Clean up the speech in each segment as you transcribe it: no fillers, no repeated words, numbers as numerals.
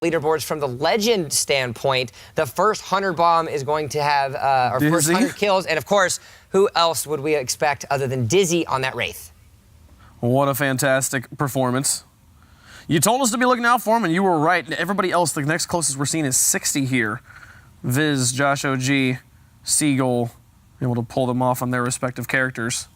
leaderboards from the legend standpoint. The first 100 bomb is going to have our first 100 kills. And, of course, who else would we expect other than Dizzy on that Wraith? What a fantastic performance. You told us to be looking out for him, and you were right. Everybody else, the next closest we're seeing is 60 here. Viz, Josh OG, Seagull, able to pull them off on their respective characters.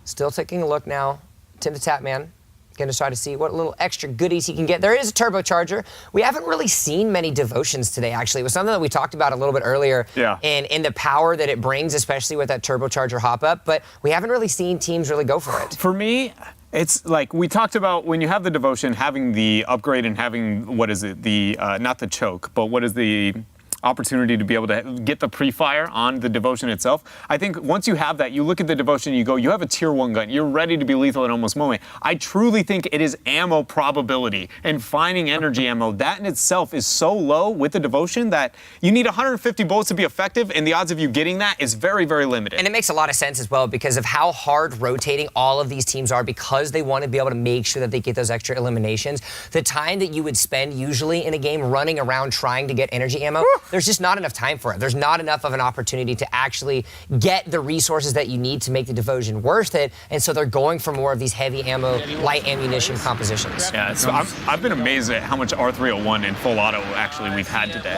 Still taking a look now. Tim the Tapman. Going to try to see what little extra goodies he can get. There is a turbocharger. We haven't really seen many devotions today, actually. It was something that we talked about a little bit earlier in the power that it brings, especially with that turbocharger hop-up, but we haven't really seen teams really go for it. For me, it's like we talked about when you have the devotion, having the upgrade and having, what is it, the, not the choke, but what is the opportunity to be able to get the pre-fire on the devotion itself. I think once you have that, you look at the devotion, you go, you have a tier 1 gun. You're ready to be lethal at almost moment. I truly think it is ammo probability and finding energy ammo. That in itself is so low with the devotion that you need 150 bullets to be effective, and the odds of you getting that is very, very limited. And it makes a lot of sense as well because of how hard rotating all of these teams are, because they want to be able to make sure that they get those extra eliminations. The time that you would spend usually in a game running around trying to get energy ammo, there's just not enough time for it. There's not enough of an opportunity to actually get the resources that you need to make the devotion worth it, and so they're going for more of these heavy ammo, light ammunition compositions. Yeah, so I've been amazed at how much R301 and full auto actually we've had today.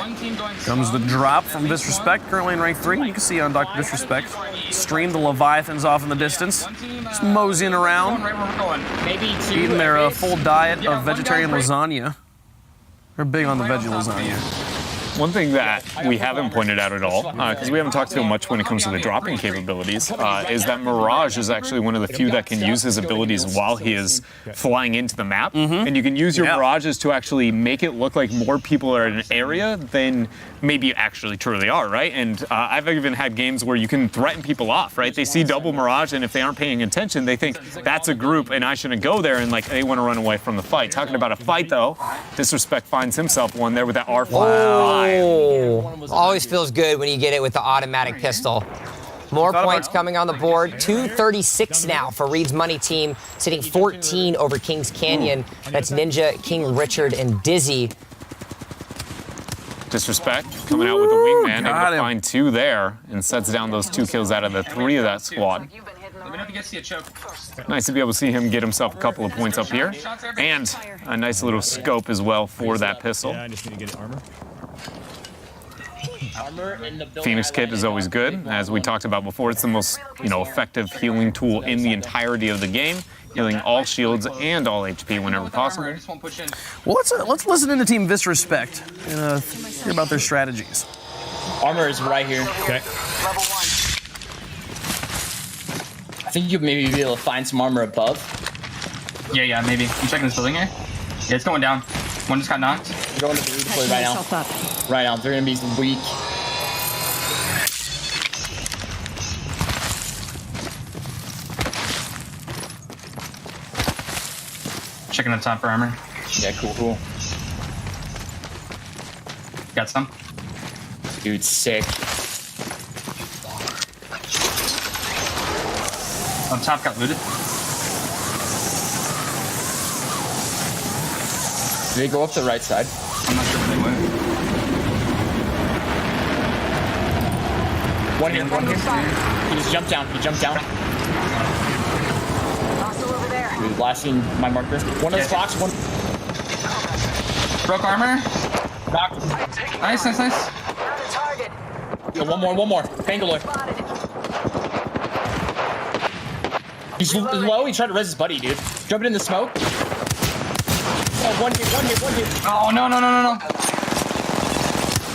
Comes the drop from Disrespect, currently in rank 3. You can see on DrDisrespect, stream the Leviathans off in the distance. Just moseying around, eating their full diet of vegetarian lasagna. They're big on the veggie lasagna. One thing that we haven't pointed out at all, because we haven't talked to him much when it comes to the dropping capabilities, is that Mirage is actually one of the few that can use his abilities while he is flying into the map. And you can use your Mirages to actually make it look like more people are in an area than maybe you actually truly are, right? And I've even had games where you can threaten people off, right? They see double Mirage, and if they aren't paying attention, they think that's a group and I shouldn't go there, and like they want to run away from the fight. Talking about a fight, though, Disrespect finds himself one there with that R5. Oh, always feels good when you get it with the automatic pistol. More points coming on the board. 236 now for Reed's Money team, sitting 14 over Kings Canyon. That's Ninja, King Richard, and Dizzy. Disrespect coming out with a wingman, able to find 2 there, and sets down those 2 kills out of the 3 of that squad. Nice to be able to see him get himself a couple of points up here, and a nice little scope as well for that pistol. Yeah, I just need to get armor. Phoenix Kit is always good. As we talked about before, it's the most, effective healing tool in the entirety of the game, healing all shields and all HP whenever possible. Well, let's listen into Team Disrespect and hear about their strategies. Armor is right here. Okay. Level 1. I think you'll maybe be able to find some armor above. Yeah, maybe. I'm checking this building here. Yeah, it's going down. One just got knocked. I'm going to the redeploy right now. Right now, they're gonna be weak. Checking the top for armor. Yeah, cool. Got some. Dude, sick. On top got looted. Did they go up to the right side? I'm not sure if they went. One here. He just jumped down. Hostile over there. Dude, blasting my marker. One of the box, one. Broke armor. Knocked. Nice. Found a target. Yo, one more. Bangalore. Spotted. He's low. He tried to res his buddy, dude. Jumping in the smoke. Oh, one hit. Oh, no.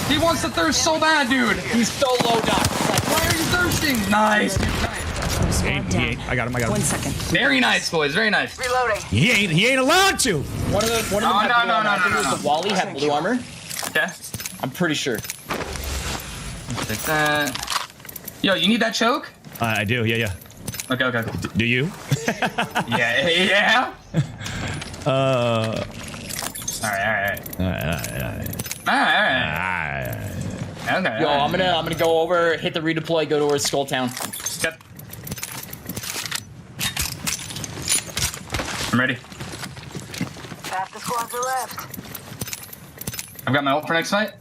He wants to thirst so bad, dude. He's so low, Doc. Why are you thirsting? Nice, dude. Nice. He ain't. I got him. 1 second. Very nice, boys. Very nice. Reloading. He ain't allowed to. One of them had blue armor. I think it was the Wally had blue armor. Okay. I'm pretty sure. Take that. Yo, you need that choke? I do. Yeah. Okay. Do you? Yeah. All right. Okay. Yo, I'm gonna go over, hit the redeploy, go towards Skull Town. Yep. I'm ready. Pass the score squads are left. I've got my ult for next fight.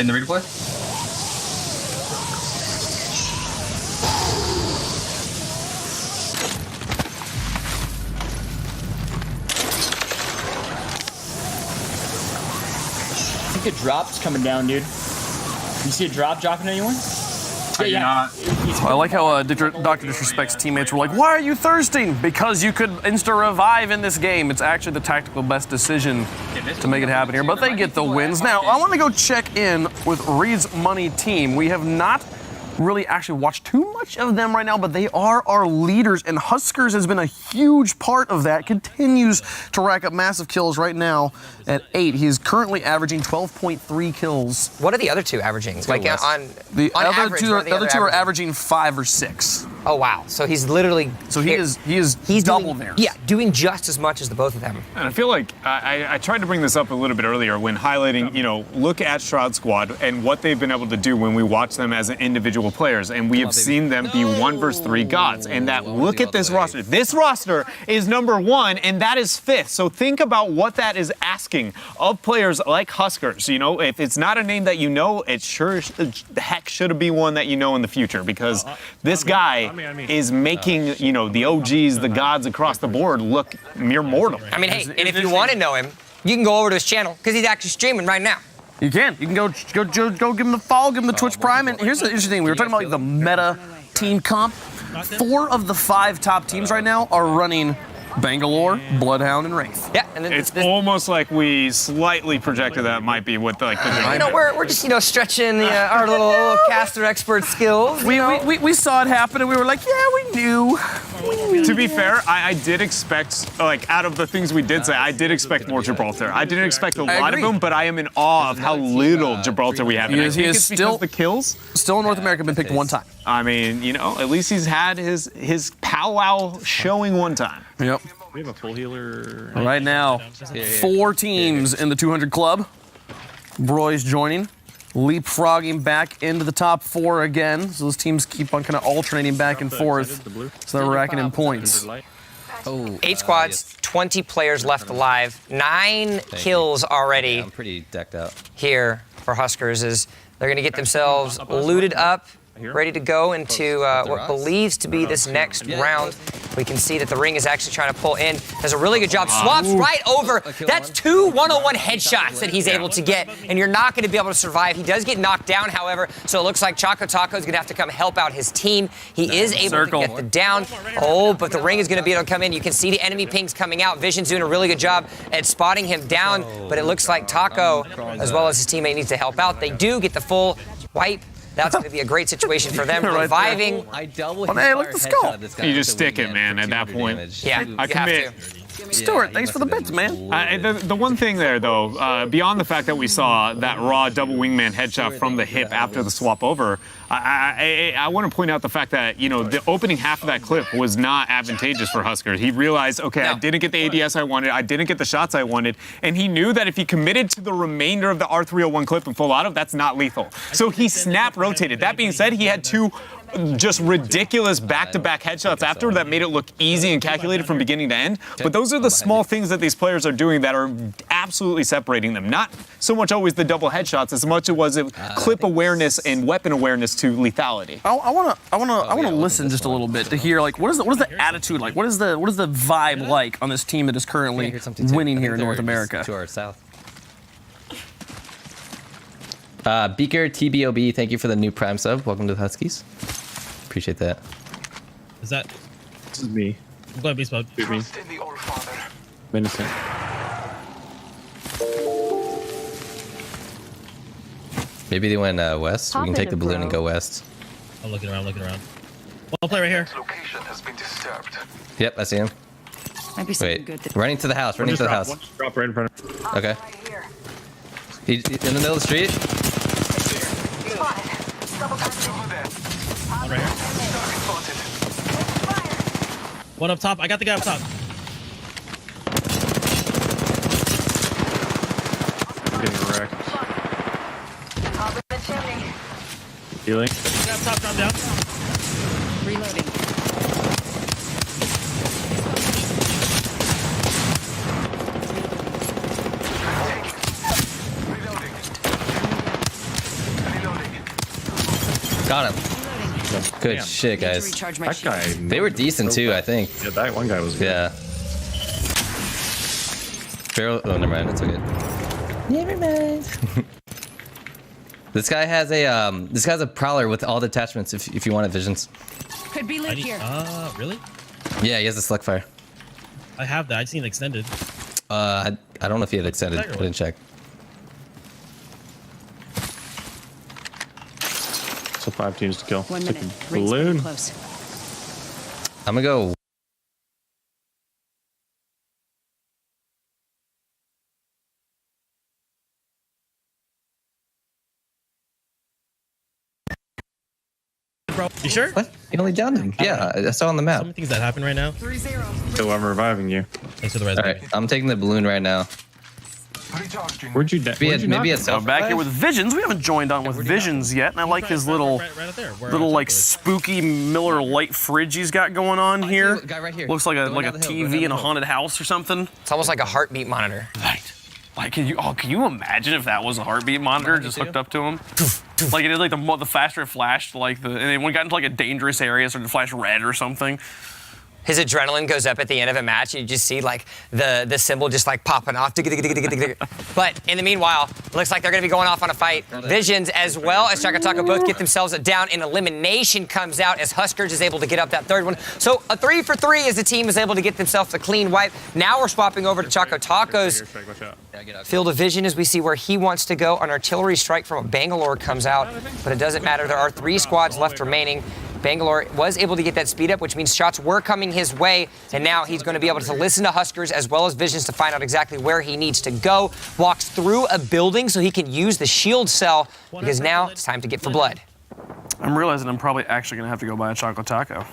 In the redeploy? I think a drop's coming down, dude. You see a drop dropping anyone? I do not. I like how Dr. Disrespect's teammates were like, "Why are you thirsting? Because you could insta-revive in this game." It's actually the tactical best decision to make it happen here, but they get the wins. Now, I want to go check in with Reed's Money team. We have not really actually watched too much of them right now, but they are our leaders, and Huskers has been a huge part of that. Continues to rack up massive kills right now at 8. He is currently averaging 12.3 kills. What are the other two averaging? Like on The on other average, two, what are the other other two are averaging? averaging 5 or 6. Oh wow! So he's literally He's double doing, there. Yeah, doing just as much as the both of them. And I feel like I tried to bring this up a little bit earlier when highlighting, look at Shroud Squad and what they've been able to do when we watch them as individual players. And we have seen them be 1 versus 3 gods. And that, look at this roster. This roster is number 1, and that is 5th. So think about what that is asking of players like Huskers. If it's not a name that you know, it sure the heck should be one that you know in the future, because this guy is making, the OGs, the gods across the board look mere mortal. I mean, hey, and if you want to know him, you can go over to his channel because he's actually streaming right now. You can go give him the follow, give him the Twitch Prime. And here's the interesting thing: we were talking about like the meta team comp. 4 of the 5 top teams right now are running Bangalore, Bloodhound, and Wraith. Yeah, and then It's almost like we slightly projected that might be what the we're just stretching our little caster expert skills. We saw it happen and we were like, yeah, we knew. To be fair, I did expect, out of the things we did say, I did expect more Gibraltar. I didn't expect a lot of them, but I am in awe of how little Gibraltar we have. He is still the kills. Still in North America, been picked 1 time. I mean, at least he's had his powwow showing 1 time. Yep. We have a full healer. Right now, 4 teams in the 200 club. Broy's joining, leapfrogging back into the top 4 again. So those teams keep on kind of alternating back and forth. So they're racking in points. 8 squads, 20 players left alive, 9 kills already. Yeah, I'm pretty decked out Here for Huskers as they're going to get themselves looted up, ready to go into what believes to be this next round. We can see that the ring is actually trying to pull in. Does a really good job. Swaps right over. That's 2 1-on-1 headshots that he's able to get, and you're not going to be able to survive. He does get knocked down, however, so it looks like Choco Taco is going to have to come help out his team. He is able to get the down. Oh, but the ring is going to be able to come in. You can see the enemy pings coming out. Vision's doing a really good job at spotting him down, but it looks like Taco, as well as his teammate, needs to help out. They do get the full wipe. That's going to be a great situation for them. Reviving. Hey, look at the skull. You just stick it, man, at that point. Yeah, I commit. Stuart, thanks for the bits, man. The one thing there, though, beyond the fact that we saw that raw double wingman headshot from the hip after the swap over, I want to point out the fact that, the opening half of that clip was not advantageous for Huskers. He realized, okay, I didn't get the ADS I wanted, I didn't get the shots I wanted, and he knew that if he committed to the remainder of the R301 clip and full auto, that's not lethal. So he snap rotated. That being said, he had 2 just ridiculous back-to-back headshots after that made it look easy and calculated from beginning to end. But those are the small things that these players are doing that are absolutely separating them. Not so much always the double headshots as much as it was clip awareness and weapon awareness to lethality. I want to listen just a little bit to hear what is the attitude like? What is the vibe like on this team that is currently winning here in North America? To our south. Beaker TBOB, thank you for the new Prime sub. Welcome to the Huskies. Appreciate that. Is that? This is me. I'm glad Beast Mode beat me. Innocent. Maybe they went west. We can take the balloon and go west. I'm looking around. One player right here. Location has been disturbed. Yep, I see him. Might be something good. Running to the house. Running to the house. One just drop right in front of me. Okay. He's in the middle of the street. One right here. One up top. I got the guy up top. Healing. Top, drop down. Reloading. Got him. Good shit, To guys. recharge my That guy. They were decent too, I think. Yeah, that one guy was good. Yeah. Barrel. Oh, never mind. It's okay. Never mind. This guy has a This guy's a prowler with all the attachments. If you want it, Visions. Could be loot here. Really? Yeah, he has a select fire. I have that. I've seen extended. I don't know if he had extended. I didn't check. So 5 teams to kill. 1 Took minute. a Rings balloon. pretty close. I'm gonna go. Bro, you sure? What? You only downed him? Yeah, I saw on the map. So many things that happen right now. 3-0. So I'm reviving you. Thanks for the res. All right, I'm taking the balloon right now. Where'd you Maybe it's So back here with Visions. We haven't joined on with Visions yet, and I like his little, right there, where little like Choco is. spooky Miller Lite fridge he's got going on here. Guy right here. Looks like a Going down the hill, going down TV in the a hill. haunted house or something. It's almost like a heartbeat monitor. Right. Like, can you imagine if that was a heartbeat monitor just hooked up to him? Like it did like the faster it flashed, like and then when it got into like a dangerous area, it started to flash red or something. His adrenaline goes up at the end of a match, and you just see like the symbol just like popping off. But in the meanwhile, it looks like they're going to be going off on a fight. Visions as well as Chaka Taco both get themselves down, and elimination comes out as Huskers is able to get up that third one. So a 3 for 3 as the team is able to get themselves a clean wipe. Now we're swapping over to Choco Taco's field of vision as we see where he wants to go. An artillery strike from Bangalore comes out, but it doesn't matter. There are 3 squads left remaining. Bangalore was able to get that speed up, which means shots were coming his way, and now he's going to be able to listen to Huskers as well as Visions to find out exactly where he needs to go. Walks through a building so he can use the shield cell, because now it's time to get for blood. I'm realizing I'm probably actually gonna have to go buy a Choco Taco.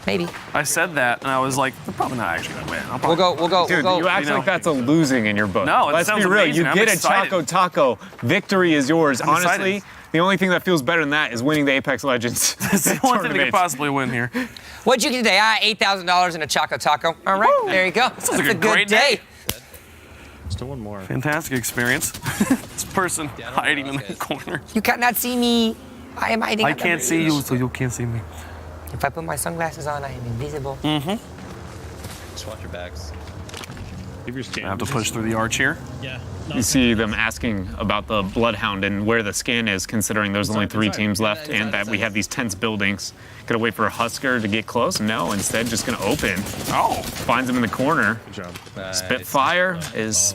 Maybe. I said that, and I was like, they're probably not actually gonna win. We'll go. Dude, you act like that's a losing in your book. No, it Let's sounds be real. amazing. You I'm get a excited. Choco Taco. Victory is yours. I'm Honestly, excited. the only thing that feels better than that is winning the Apex Legends. It's the one thing they could possibly win here. What'd you get today? $8,000 in a Choco Taco. All right, there you go. That's like a a good great day. Still one more. Fantastic experience. This person hiding in the corner. You cannot see me. I am hiding. I at the can't see you, bridge. so you can't see me. If I put my sunglasses on, I am invisible. Just watch your backs. Give your scan. I have to push through the arch here. Yeah. You see them asking about the Bloodhound and where the scan is, considering there's only 3 teams left and that we have these tense buildings. Gotta wait for a Husker to get close? No, instead just gonna open. Oh. Finds him in the corner. Good job. Spitfire is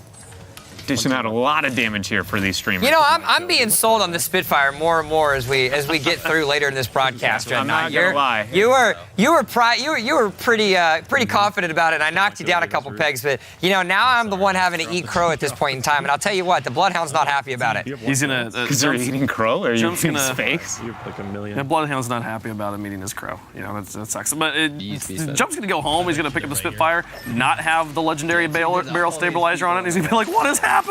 dishing out a lot of damage here for these streamers. You know, I'm being sold on the Spitfire more and more as we get through later in this broadcast. I'm not gonna lie. You were pretty confident about it. And I knocked you down a couple pegs, but you know now I'm the one having to eat crow at this point in time. And I'll tell you what, the Bloodhound's not happy about it. He's gonna. Because you're eating crow, or are you Jump's eating gonna- fakes? You have like a million. The Bloodhound's not happy about him eating his crow. You know, that sucks. But Beast, beast. Jump's gonna go home. He's gonna pick up the Spitfire, not have the legendary barrel stabilizer on it. And he's gonna be like, "What is happening?"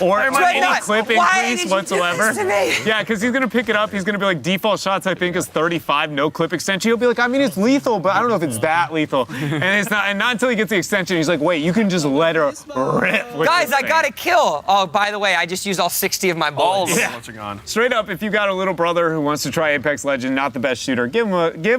Or Why am I Why any not? clip Why increase did you do whatsoever. this to me? Yeah, because he's gonna pick it up. He's gonna be like, default shots I think is 35, no clip extension. He'll be like, I mean it's lethal, but I don't know if it's that lethal. And it's not. And not until he gets the extension, he's like, wait, you can just let her rip. with Guys, this I thing. got a kill. Oh, by the way, I just used all 60 of my All bullets. of the bullets are gone. Straight up, if you got a little brother who wants to try Apex Legend, not the best shooter, give him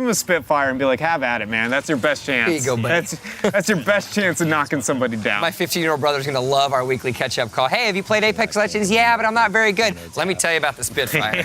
a Spitfire and be like, have at it, man. That's your best chance. Here you go, buddy. That's your best chance of knocking somebody down. My 15-year-old brother's gonna love our weekly catch-up call. Hey, have you played Apex Legends? Yeah, but I'm not very good. Let me tell you about the Spitfire.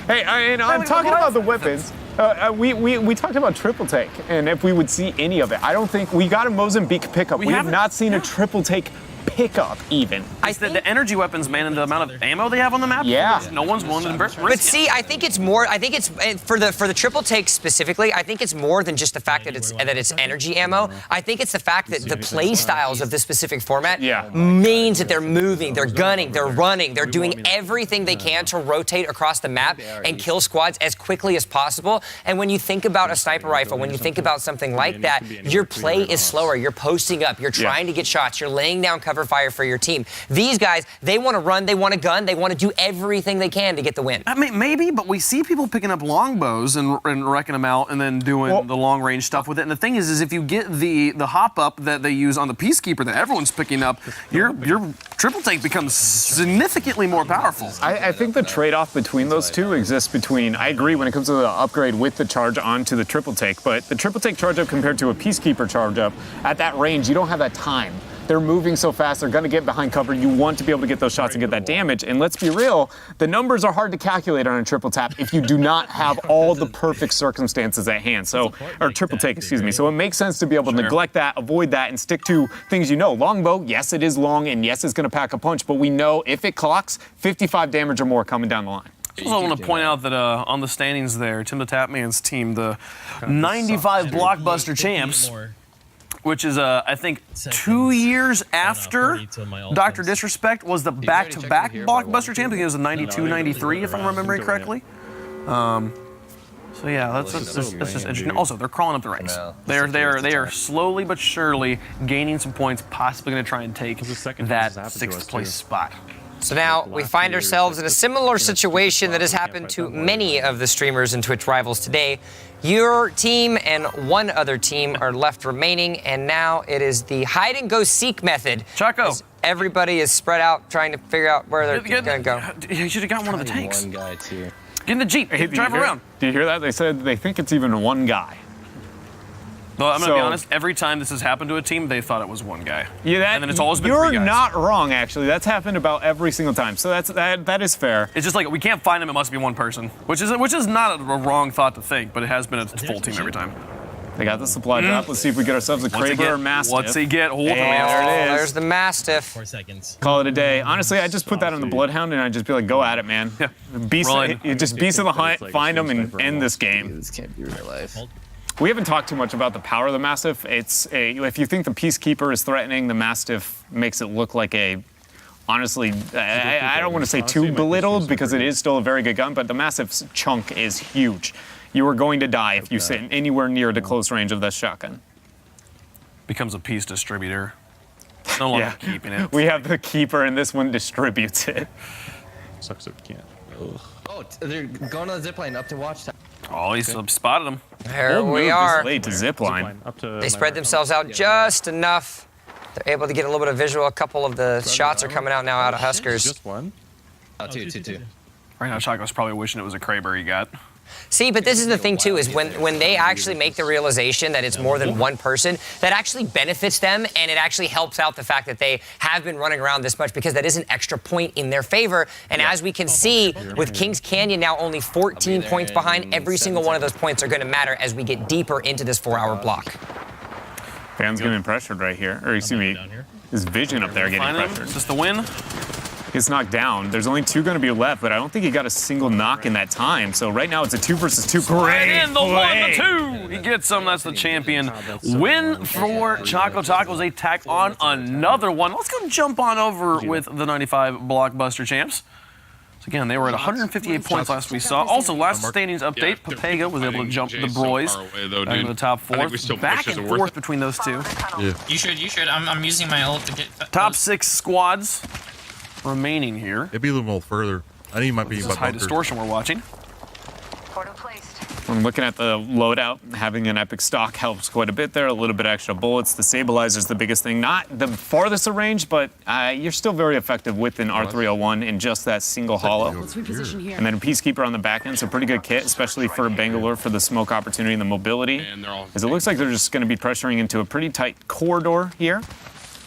Hey, and I'm talking about the weapons. We talked about triple take, and if we would see any of it. I don't think we got a Mozambique pickup. We have haven't- not seen a triple take pickup even. The energy weapons, man, and the amount of ammo they have on the map. Yeah. No one's willing to risk But it. see, I think it's for the triple take specifically. I think it's more than just the fact that it's energy ammo. I think it's the fact that the play styles of this specific format means that they're moving, they're gunning, they're running, they're doing everything they can to rotate across the map and kill squads as quickly as possible. And when you think about a sniper rifle, when you think about something like that, your play is slower. You're posting up, you're trying to get shots, you're laying down cover. cover fire for your team. These guys, they want to run, they want a gun, they want to do everything they can to get the win. I mean, maybe, but we see people picking up longbows and wrecking them out and then doing the long range stuff with it. And the thing is if you get the hop up that they use on the Peacekeeper that everyone's picking up, your triple take becomes significantly more powerful. I think the trade-off between those two exists between, I agree when it comes to the upgrade with the charge onto the triple take, but the triple take charge up compared to a Peacekeeper charge up, at that range, you don't have that time. They're moving so fast, they're gonna get behind cover. You want to be able to get those shots and get that damage. And let's be real, the numbers are hard to calculate on a triple tap if you do not have all the perfect circumstances at hand. So, or triple take, excuse me. So it makes sense to be able to neglect that, avoid that, and stick to things you know. Longbow, yes, it is long, and yes, it's gonna pack a punch, but we know if it clocks, 55 damage or more coming down the line. I also want to point out that on the standings there, Tim the Tapman's team, the 95 Blockbuster champs, which is, I think, 2 years after DrDisrespect was the back-to-back Blockbuster champ. I think it was a 92-93, if I'm remembering correctly. So yeah, that's just interesting. Also, they're crawling up the ranks. They are slowly but surely gaining some points, possibly going to try and take that 6th place spot. So now we find ourselves in a similar situation that has happened to many of the streamers and Twitch rivals today. Your team and one other team are left remaining, and now it is the hide-and-go-seek method. Chaco. Everybody is spread out trying to figure out where they're going to go. You should have got one of the tanks. One guy too. Get in the Jeep. Drive around. Do you hear that? They said they think it's even one guy. Well, I'm going to be honest, every time this has happened to a team, they thought it was one guy. Yeah, and then it's always been 3 guys. You're not wrong, actually. That's happened about every single time. So that is fair. It's just like, we can't find him, it must be one person. Which is not a wrong thought to think, but it has been a full team every time. They got the supply drop. Let's see if we get ourselves a Kraber or Mastiff. What's he get? Hold on. There it is. There's the Mastiff. 4 seconds. Call it a day. Honestly, I just put that on the Bloodhound and I'd just be like, go at it, man. Yeah. Beast of the hunt, find them and end this game. This can't be real life. We haven't talked too much about the power of the Mastiff. If you think the Peacekeeper is threatening, the Mastiff makes it look like a, honestly, I don't want to say too belittled because it is still a very good gun, but the Mastiff's chunk is huge. You are going to die if you sit anywhere near the close range of this shotgun. Becomes a peace distributor. No longer keeping it. We have the Keeper and this one distributes it. Sucks if we can't. Ugh. Oh, they're going on the zipline up to watch time. Oh, he's spotted him. There we are. Late to zipline. They spread themselves out just enough. They're able to get a little bit of visual. A couple of the shots are coming out now out of Huskers. Just one? Oh, two. Right now, Chaco's probably wishing it was a Kraber he got. See, but this is the thing too, is when they actually make the realization that it's more than one person, that actually benefits them, and it actually helps out the fact that they have been running around this much, because that is an extra point in their favor. And as we can see, with Kings Canyon now only 14 points behind, every single one of those points are going to matter as we get deeper into this 4-hour block. Fan's getting pressured right here. Or excuse me, his vision up there getting pressured. Is this the win? Gets knocked down. There's only 2 going to be left, but I don't think he got a single knock in that time. So right now it's a 2 versus 2. Great And the 1-2. He gets some. That's the champion win for Chaco. Taco's a tack on another one. Let's go jump on over with the 95 Blockbuster champs. So again, they were at 158 points last we saw. Also, last standings update, Papega was able to jump the Broys back into the top 4. Back and forth between those two. Yeah. You should. I'm using my ult to get top 6 squads remaining here. It'd be a little more further. I think you might be this is high distortion we're watching. I'm looking at the loadout. Having an epic stock helps quite a bit there. A little bit extra bullets. The stabilizer's the biggest thing. Not the farthest of range, but you're still very effective with an R301 in just that single hollow. Let's reposition here. And then a Peacekeeper on the back end, so pretty good kit, especially for Bangalore for the smoke opportunity and the mobility. As it looks like they're just going to be pressuring into a pretty tight corridor here.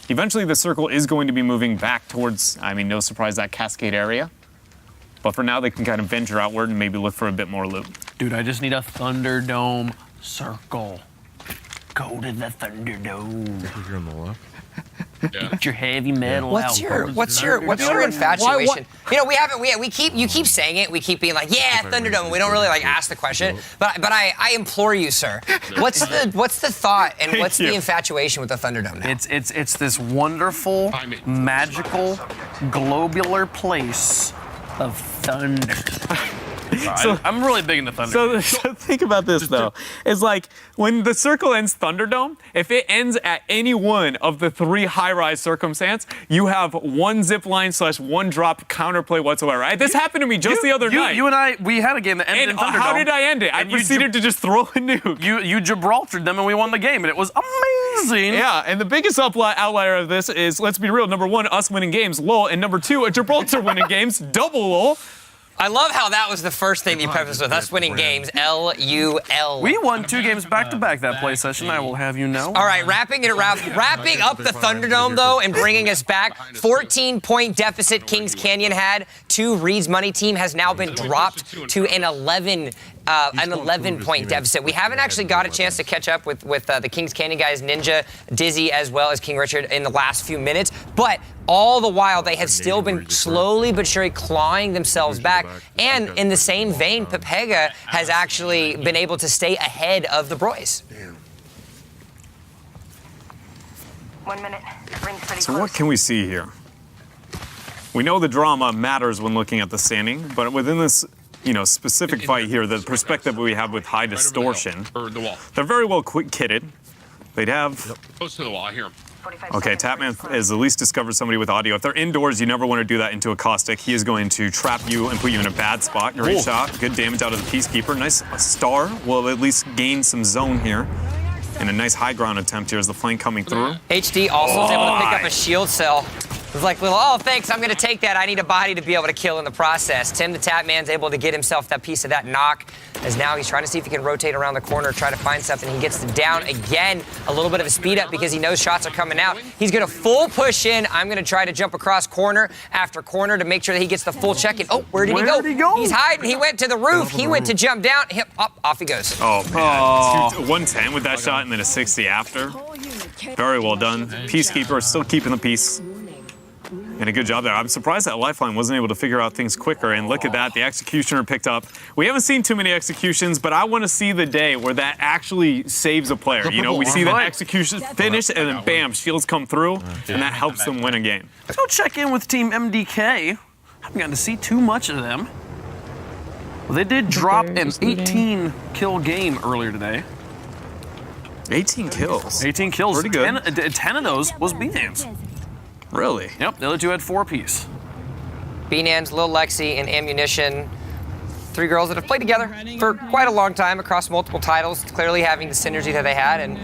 Eventually, the circle is going to be moving back towards, I mean, no surprise, that Cascade area. But for now, they can kind of venture outward and maybe look for a bit more loot. Dude, I just need a Thunderdome circle. Go to the Thunderdome. You're on the left. Get your heavy metal What's your infatuation? You know, you keep saying it. We keep being like, yeah, Thunderdome. We don't really like ask the question. But I implore you, sir. What's the thought and what's the infatuation with the Thunderdome now? It's this wonderful, magical, globular place of thunder. I'm really big into Thunder. So think about this, though. It's like when the circle ends Thunderdome, if it ends at any one of the 3 high-rise circumstance, you have 1 zip line / 1 drop counterplay whatsoever. Right? This happened to me just the other night. You and I, we had a game that ended in Thunderdome. How did I end it? I proceeded to just throw a nuke. You Gibraltared them and we won the game, and it was amazing. Yeah, and the biggest outlier of this is, let's be real, number 1, us winning games, lol, and number 2, a Gibraltar winning games, double lol. I love how that was the first thing you prefaced with us winning games, LUL. We won 2 games back-to-back that play session, I will have you know. All right, wrapping up the Thunderdome, though, and bringing us back. 14-point deficit Kings Canyon had to Reed's Money Team has now been dropped to an 11-point deficit. We haven't actually got a chance to catch up with the Kings Canyon guys, Ninja, Dizzy, as well as King Richard in the last few minutes. But all the while, they have still been slowly but surely clawing themselves back. And in the same vein, Pepega has actually been able to stay ahead of the Broys. 1 minute. Rings pretty So close. what can we see here? We know the drama matters when looking at the standing, but within this specific fight here, the perspective we have with high distortion, they're very well kitted. They'd have... Close to the wall, I hear him. Okay, Tapman has at least discovered somebody with audio. If they're indoors, you never want to do that into a caustic. He is going to trap you and put you in a bad spot. Great shot. Good damage out of the Peacekeeper. Nice star. Will at least gain some zone here. And a nice high ground attempt here as the flank coming through. HD also was able to pick up a shield cell. It was like, oh, thanks, I'm going to take that. I need a body to be able to kill in the process. Tim the Tapman's able to get himself that piece of that knock, as now he's trying to see if he can rotate around the corner, try to find something. He gets down again, a little bit of a speed up because he knows shots are coming out. He's going to full push in. I'm going to try to jump across corner after corner to make sure that he gets the full check-in. Oh, where did he go? He's hiding. He went to the roof. He went to jump down. Off he goes. Oh, man. 110 with that shot and then a 60 after. Very well done. Peacekeeper still keeping the peace. And a good job there. I'm surprised that Lifeline wasn't able to figure out things quicker. And look at that, the Executioner picked up. We haven't seen too many executions, but I want to see the day where that actually saves a player. We see that execution finish, and then bam, shields come through, and that helps them win a game. Let's go check in with Team MDK. Haven't gotten to see too much of them. Well, they did drop an 18-kill game earlier today. 18 kills. 18 kills. Pretty good. 10 of those was B-Nans. Really? Yep, the other 2 had 4 apiece. B-Nans, Lil Lexi, and Ammunition. 3 girls that have played together for quite a long time across multiple titles, clearly having the synergy that they had. And,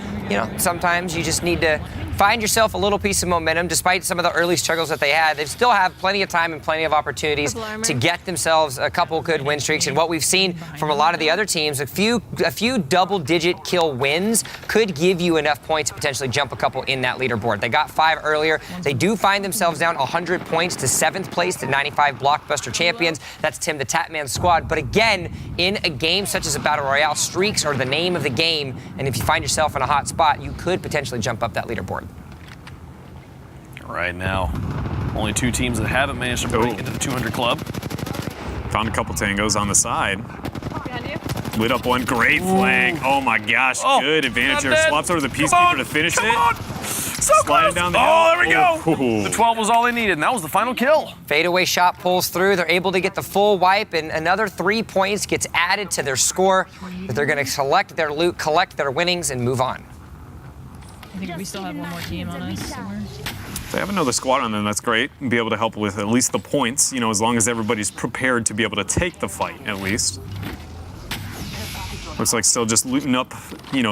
sometimes you just need to find yourself a little piece of momentum. Despite some of the early struggles that they had, they still have plenty of time and plenty of opportunities to get themselves a couple good win streaks. And what we've seen from a lot of the other teams, a few double-digit kill wins could give you enough points to potentially jump a couple in that leaderboard. They got 5 earlier. They do find themselves down 100 points to 7th place to 95 Blockbuster champions. That's Tim the Tapman's squad. But again, in a game such as a Battle Royale, streaks are the name of the game. And if you find yourself in a hot spot, you could potentially jump up that leaderboard. Right now, only 2 teams that haven't managed to break into the 200 club. Found a couple tangos on the side. Lit up one, great flank. Oh my gosh, good advantage here. Swaps over the Peacekeeper to finish it. Sliding down the hill. Oh, there we go. The 12 was all they needed, and that was the final kill. Fadeaway shot pulls through. They're able to get the full wipe, and another 3 points gets added to their score. They're going to collect their loot, collect their winnings, and move on. I think we still have one more team on us somewhere. They have another squad on them, that's great. And be able to help with at least the points, as long as everybody's prepared to be able to take the fight, at least. Looks like still just looting up,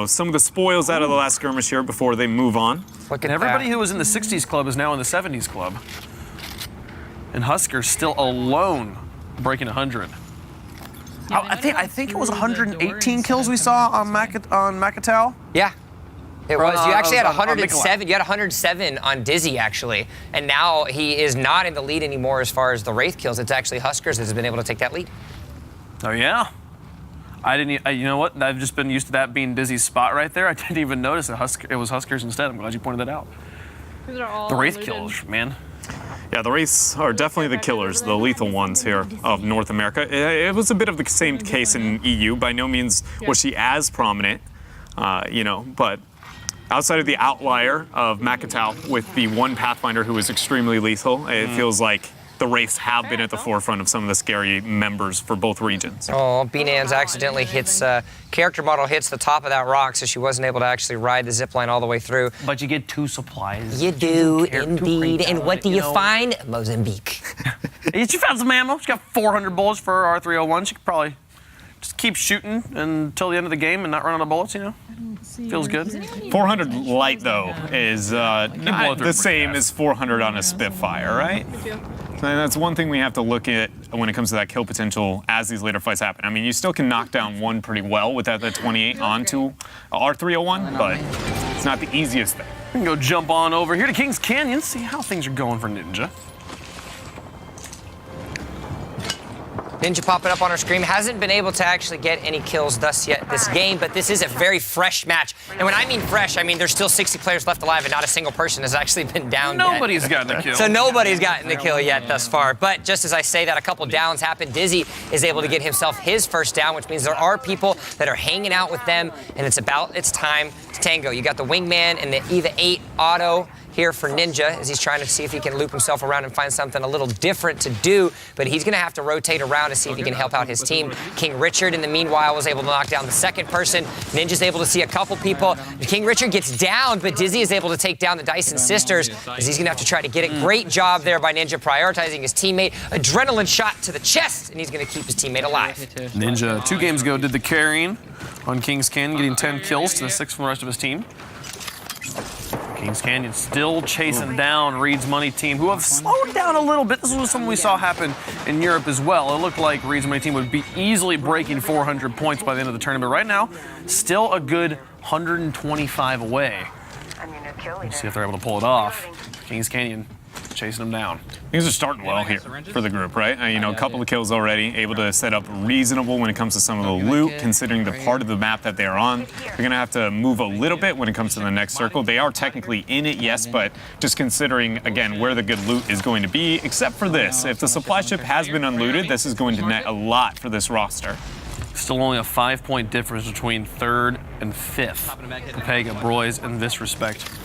some of the spoils out of the last skirmish here before they move on. And everybody who was in the 60s club is now in the 70s club. And Husker's still alone breaking 100. Yeah, I think it was 118 kills we saw on Macatao. Yeah. It was. You actually had on 107. You had 107 on Dizzy, actually. And now he is not in the lead anymore as far as the Wraith kills. It's actually Huskers that has been able to take that lead. Oh, yeah. I didn't. You know what? I've just been used to that being Dizzy's spot right there. I didn't even notice it was Huskers instead. I'm glad you pointed that out. The Wraith killers, man. Yeah, the Wraiths are definitely the killers, the lethal ones here of North America. It was a bit of the same case in EU. By no means was she as prominent, but outside of the outlier of Macatao with the one Pathfinder who was extremely lethal, it feels like the Wraiths have been at the forefront of some of the scary members for both regions. Oh, B-Nans accidentally hits, character model hits the top of that rock, so she wasn't able to actually ride the zip line all the way through. But you get 2 supplies. You do, indeed. And what do you find? Mozambique. She found some ammo. She got 400 bullets for her R301. She could probably just keep shooting until the end of the game and not run out of bullets, you know? Feels good. 400 light, though, is not the same as 400 on a Spitfire, right? And that's one thing we have to look at when it comes to that kill potential as these later fights happen. I mean, you still can knock down one pretty well with that 28 onto R301, but it's not the easiest thing. We can go jump on over here to Kings Canyon, see how things are going for Ninja. Ninja popping up on our screen. Hasn't been able to actually get any kills thus yet this game, but this is a very fresh match. And when I mean fresh, I mean there's still 60 players left alive and not a single person has actually been down yet. Nobody's gotten a kill. So nobody's gotten the kill yet thus far. But just as I say that, a couple downs happen. Dizzy is able to get himself his first down, which means there are people that are hanging out with them, and it's about its time to tango. You got the Wingman and the EVA 8 auto here for Ninja as he's trying to see if he can loop himself around and find something a little different to do, but he's going to have to rotate around to see if he can help out his team. King Richard, in the meanwhile, was able to knock down the second person. Ninja's able to see a couple people. King Richard gets down, but Dizzy is able to take down the Dyson sisters as he's going to have to try to get it. Great job there by Ninja, prioritizing his teammate. Adrenaline shot to the chest, and he's going to keep his teammate alive. Ninja, 2 games ago, did the carrying on Kings Canyon, getting 10 kills to the 6 from the rest of his team. Kings Canyon still chasing down Reed's Money team, who have slowed down a little bit. This was something we saw happen in Europe as well. It looked like Reed's Money team would be easily breaking 400 points by the end of the tournament. Right now, still a good 125 away. Let's see if they're able to pull it off. Kings Canyon chasing them down. Things are starting well here for the group, right? You know, a couple of kills already, able to set up reasonable when it comes to some of the loot, considering the part of the map that they're on. They're going to have to move a little bit when it comes to the next circle. They are technically in it, yes, but just considering, again, where the good loot is going to be, except for this. If the supply ship has been unlooted, this is going to net a lot for this roster. Still only a 5-point difference between 3rd and 5th. Pega, Broyes, and DrDisrespect.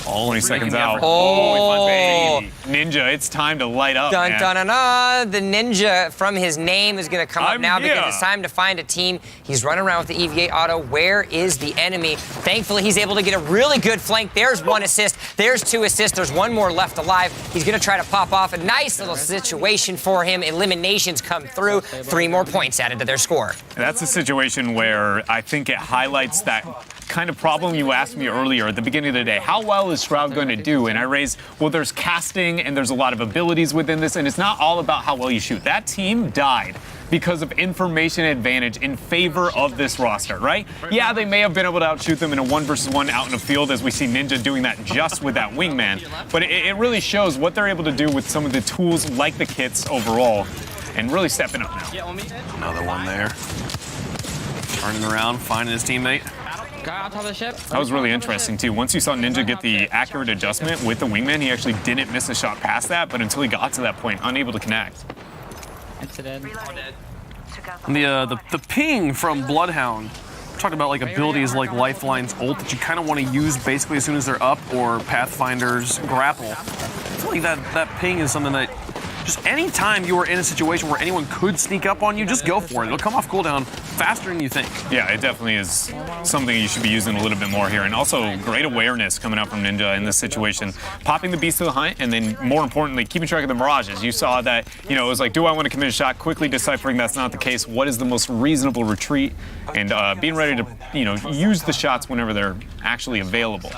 All 20 seconds out. Oh, Ninja, it's time to light up, dun, man. dun, dun, dun. The Ninja from his name is going to come up now here. because it's time to find a team. He's running around with the EVA auto. Where is the enemy? Thankfully, he's able to get a really good flank. There's 1 assist. There's 2 assists. There's 1 more left alive. He's going to try to pop off a nice little situation for him. Eliminations come through. 3 more points added to their score. That's a situation where I think it highlights that kind of problem you asked me earlier at the beginning of the day. How well is Shroud going to do? And I raised, well, there's casting and there's a lot of abilities within this, and it's not all about how well you shoot. That team died because of information advantage in favor of this roster, right? Yeah, they may have been able to outshoot them in a 1-versus-1 out in the field, as we see Ninja doing that just with that Wingman. But it really shows what they're able to do with some of the tools like the kits overall, and really stepping up now. Another one there. Turning around, finding his teammate. That was really interesting, too. Once you saw Ninja get the accurate adjustment with the Wingman, he actually didn't miss a shot past that, but until he got to that point, unable to connect. And the ping from Bloodhound. Talking about like abilities like Lifeline's ult that you kind of want to use basically as soon as they're up, or Pathfinder's grapple. I feel like that ping is something that just any time you are in a situation where anyone could sneak up on you, just go for it. It'll come off cooldown faster than you think. Yeah, it definitely is something you should be using a little bit more here. And also great awareness coming out from Ninja in this situation. Popping the beast to the hunt, and then more importantly, keeping track of the mirages. You saw that, you know, it was like, do I want to commit a shot? Quickly deciphering that's not the case. What is the most reasonable retreat? And being ready to, you know, use the shots whenever they're actually available.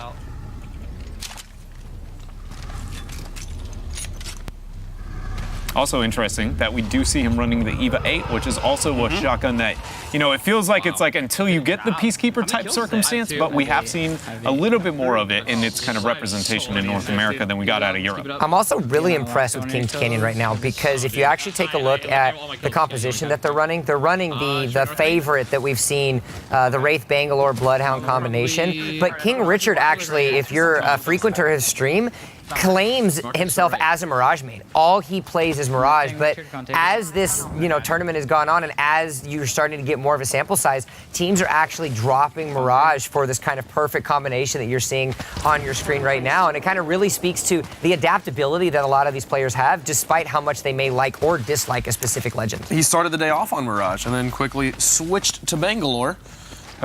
Also interesting that we do see him running the EVA 8, which is also a shotgun that, you know, it feels like it's like until you get the Peacekeeper type circumstance, but we have seen a little bit more of it in its kind of representation in North America than we got out of Europe. I'm also really impressed with Kings Canyon right now, because if you actually take a look at the composition that they're running the favorite that we've seen, the Wraith Bangalore Bloodhound combination. But King Richard actually, if you're a frequenter of his stream, claims himself as a Mirage main. All he plays is Mirage, but as this, you know, tournament has gone on and as you're starting to get bit more of a sample size, teams are actually dropping Mirage for this kind of perfect combination that you're seeing on your screen right now. And it kind of really speaks to the adaptability that a lot of these players have, despite how much they may like or dislike a specific legend. He started the day off on Mirage and then quickly switched to Bangalore,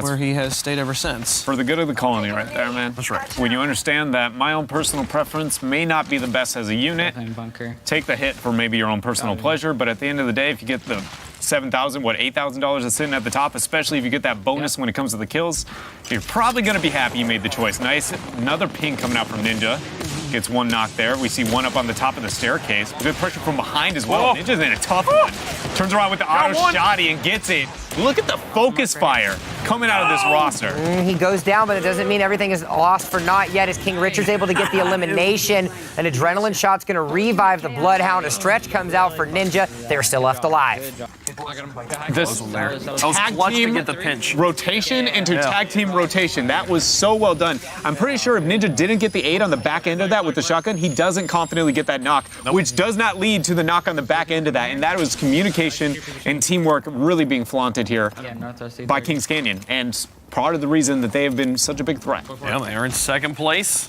where he has stayed ever since. For the good of the colony right there, man. That's right. When you understand that my own personal preference may not be the best as a unit, take the hit for maybe your own personal pleasure, but at the end of the day, if you get the $7,000, $8,000 that's sitting at the top, especially if you get that bonus when it comes to the kills, you're probably gonna be happy you made the choice. Nice, another ping coming out from Ninja. Gets one knock there. We see one up on the top of the staircase. Good pressure from behind as well. Ninja's in a tough one. Turns around with the auto shotty and gets it. Look at the focus fire coming out of this roster. He goes down, but it doesn't mean everything is lost for naught yet, as King Richard's able to get the elimination. An adrenaline shot's going to revive the Bloodhound. A stretch comes out for Ninja. They're still left alive. This tag team to get the pinch. Rotation into tag team rotation. That was so well done. I'm pretty sure if Ninja didn't get the 8 on the back end of that with the shotgun, he doesn't confidently get that knock, which does not lead to the knock on the back end of that. And that was communication and teamwork really being flaunted here by Kings Canyon. And part of the reason that they have been such a big threat. Yeah, they are in second place.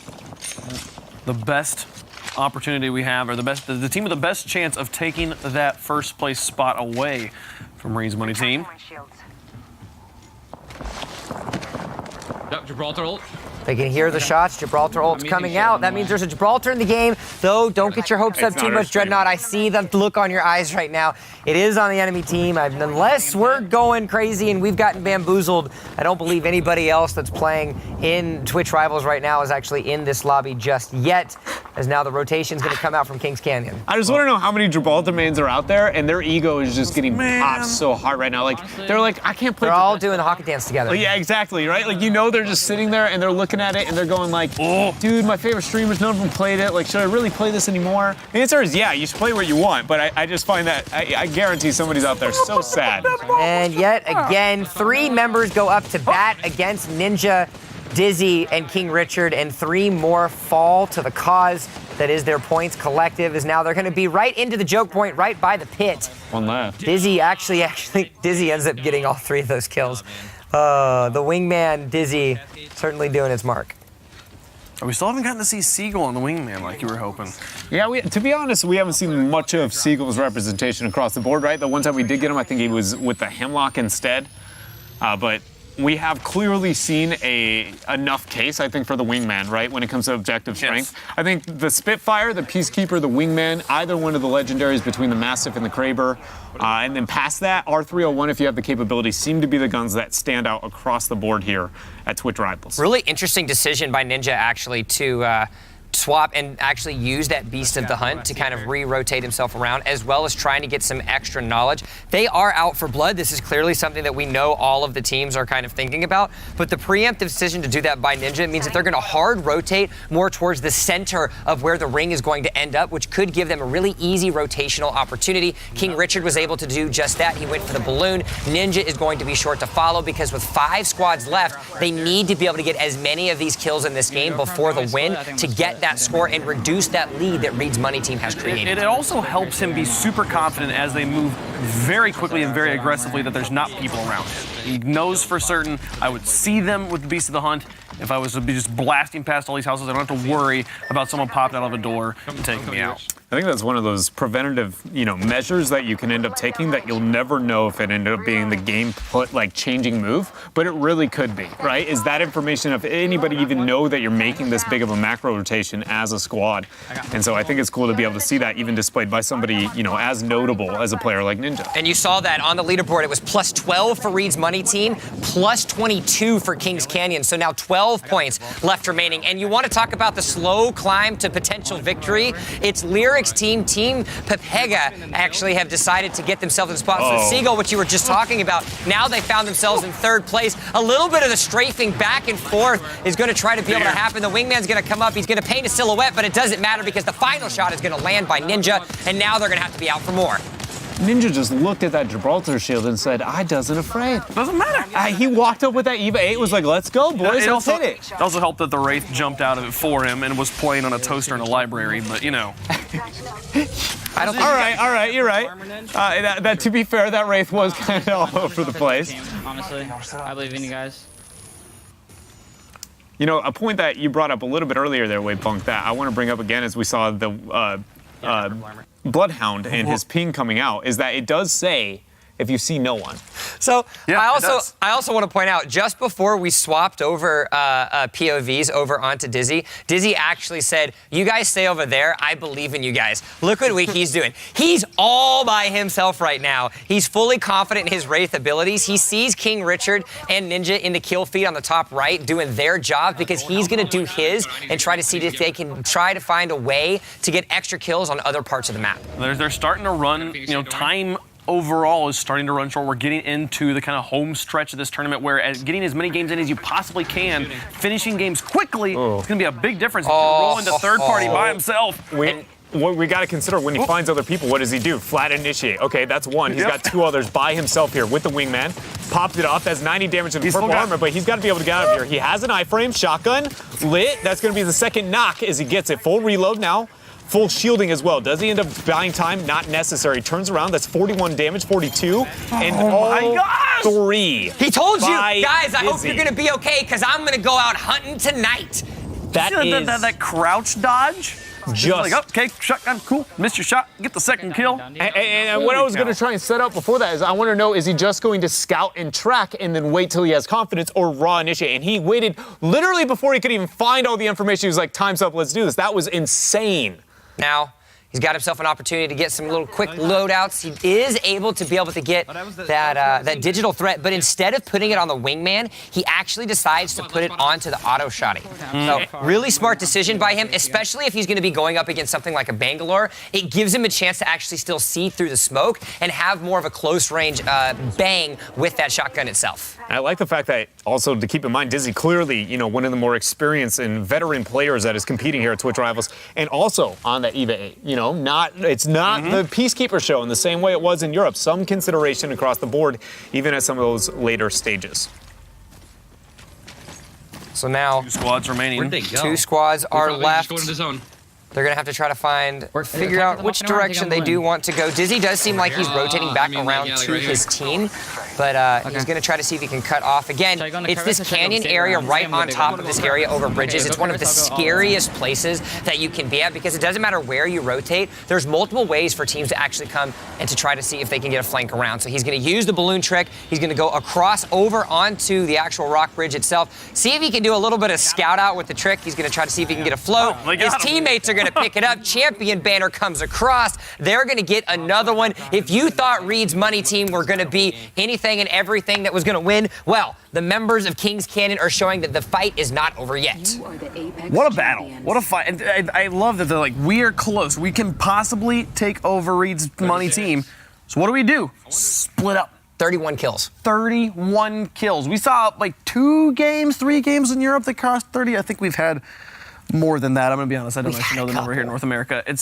The best opportunity we have, or the team with the best chance of taking that first place spot away from Reed's Money team. Yep, Gibraltar ult. They can hear the shots. Gibraltar ult's coming out. That means there's a Gibraltar in the game. Though, don't get your hopes up too much, Dreadnought. I see the look on your eyes right now. It is on the enemy team. Unless we're going crazy and we've gotten bamboozled, I don't believe anybody else that's playing in Twitch Rivals right now is actually in this lobby just yet, as now the rotation's going to come out from Kings Canyon. I just want to know how many Gibraltar mains are out there, and their ego is just getting popped so hard right now. Like, they're like, I can't play. They're all doing the hockey dance together. Like, yeah, exactly, right? Like, you know, they're just sitting there and they're looking at it and they're going like, oh, dude, my favorite streamers, none of them played it. Like, should I really play this anymore? The answer is yeah, you should play what you want, but I just find that, I guarantee somebody's out there so sad. And yet again, 3 members go up to bat against Ninja, Dizzy, and King Richard, and 3 more fall to the cause that is their points collective, is now they're going to be right into the choke point, right by the pit. One left. Dizzy Dizzy ends up getting all 3 of those kills. The wingman, Dizzy, certainly doing its mark. We still haven't gotten to see Seagull on the wingman like you were hoping. Yeah, to be honest, we haven't seen much of Seagull's representation across the board, right? The one time we did get him, I think he was with the Hemlock instead. But we have clearly seen enough case, I think, for the wingman, right, when it comes to objective strength. Yes. I think the Spitfire, the Peacekeeper, the wingman, either one of the legendaries between the Mastiff and the Kraber, and then past that, R301, if you have the capability, seem to be the guns that stand out across the board here at Twitch Rivals. Really interesting decision by Ninja, actually, to swap and actually use that Beast of the Hunt to kind of re-rotate himself around, as well as trying to get some extra knowledge. They are out for blood. This is clearly something that we know all of the teams are kind of thinking about, but the preemptive decision to do that by Ninja means that they're going to hard rotate more towards the center of where the ring is going to end up, which could give them a really easy rotational opportunity. King Richard was able to do just that. He went for the balloon. Ninja is going to be short to follow, because with 5 squads left, they need to be able to get as many of these kills in this game before the win to get that score and reduce that lead that Reed's Money team has created. It also helps him be super confident as they move very quickly and very aggressively that there's not people around him. He knows for certain, I would see them with the Beast of the Hunt. If I was to be just blasting past all these houses, I don't have to worry about someone popping out of a door and taking me out. I think that's one of those preventative, measures that you can end up taking that you'll never know if it ended up being the game changing move, but it really could be, right? Is that information, if anybody even know that you're making this big of a macro rotation as a squad? And so I think it's cool to be able to see that even displayed by somebody, as notable as a player like Ninja. And you saw that on the leaderboard. It was plus 12 for Reed's Money team, plus 22 for Kings Canyon. So now 12 points left remaining. And you want to talk about the slow climb to potential victory? It's Lyric's team, Team Pepega, actually have decided to get themselves in spots with Seagull, which you were just talking about. Now they found themselves in 3rd place. A little bit of the strafing back and forth is going to try to be able to happen. The wingman's going to come up. He's going to paint a silhouette, but it doesn't matter because the final shot is going to land by Ninja, and now they're going to have to be out for more. Ninja just looked at that Gibraltar shield and said, I doesn't afraid. Doesn't matter. He walked up with that EVA 8, was like, let's go, boys, let's hit it. It also helped that the Wraith jumped out of it for him and was playing on a toaster in a library, but I don't All right, you're right. That to be fair, that Wraith was kind of all over the place. Honestly, I believe in you guys. You know, a point that you brought up a little bit earlier there, Wade Punk, that I want to bring up again as we saw the Bloodhound and his ping coming out, is that it does say if you see no one. So Yeah, I also want to point out, just before we swapped over POVs over onto Dizzy actually said, "You guys stay over there. I believe in you guys." Look what he's doing. He's all by himself right now. He's fully confident in his Wraith abilities. He sees King Richard and Ninja in the kill feed on the top right doing their job because he's going to do his and try to see if they can try to find a way to get extra kills on other parts of the map. They're starting to run, you know, time overall is starting to run short. We're getting into the kind of home stretch of this tournament where getting as many games in as you possibly can, finishing games quickly, it's going to be a big difference if you roll into third party by himself. What we got to consider when he finds other people, what does he do? Flat initiate. Okay, that's one. He's got two others by himself here with the wingman. Popped it off. That's 90 damage to the purple armor, but he's got to be able to get out of here. He has an iframe, shotgun, lit. That's going to be the second knock as he gets it. Full reload now. Full shielding as well. Does he end up buying time? Not necessary. Turns around. That's 41 damage, 42. And my gosh! 3. He told you, guys, I hope Dizzy. you're going to be okay because I'm going to go out hunting tonight. That is that crouch dodge? just like, okay, shotgun, cool. Missed your shot. Get the second kill. And what I was going to try and set up before that is I want to know, is he just going to scout and track and then wait till he has confidence, or raw initiate? And he waited literally before he could even find all the information. He was like, time's up, let's do this. That was insane. Now, he's got himself an opportunity to get some little quick loadouts. He is able to be able to get that digital threat, but instead of putting it on the wingman, he actually decides to put it onto the auto shotty. So really smart decision by him, especially if he's going to be going up against something like a Bangalore. It gives him a chance to actually still see through the smoke and have more of a close range bang with that shotgun itself. I like the fact that also to keep in mind, Dizzy clearly, you know, one of the more experienced and veteran players that is competing here at Twitch Rivals, and also on that EVA 8. You know, it's not the Peacekeeper show in the same way it was in Europe. Some consideration across the board, even at some of those later stages. So now, 2 squads remaining. Where'd they go? 2 squads are left. Go into the zone. They're going to have to try to figure out which direction they do want to go. Dizzy does seem like he's rotating back around to his team, but he's going to try to see if he can cut off. Again, it's this canyon area right on top of this area over bridges. It's one of the scariest places that you can be at because it doesn't matter where you rotate. There's multiple ways for teams to actually come and to try to see if they can get a flank around. So he's going to use the balloon trick. He's going to go across over onto the actual rock bridge itself. See if he can do a little bit of scout out with the trick. He's going to try to see if he can get a float. His teammates are going to pick it up. Champion banner comes across. They're going to get another one. If you thought Reed's money team were going to be anything and everything that was going to win, well, the members of Kings Canyon are showing that the fight is not over yet. What a battle. What a fight. And I love that they're like, we are close. We can possibly take over Reed's money team. So what do? Split up. 31 kills. 31 kills. We saw like 3 games in Europe that crossed 30. I think we've had more than that. I'm going to be honest. I don't actually know the number here in North America. It's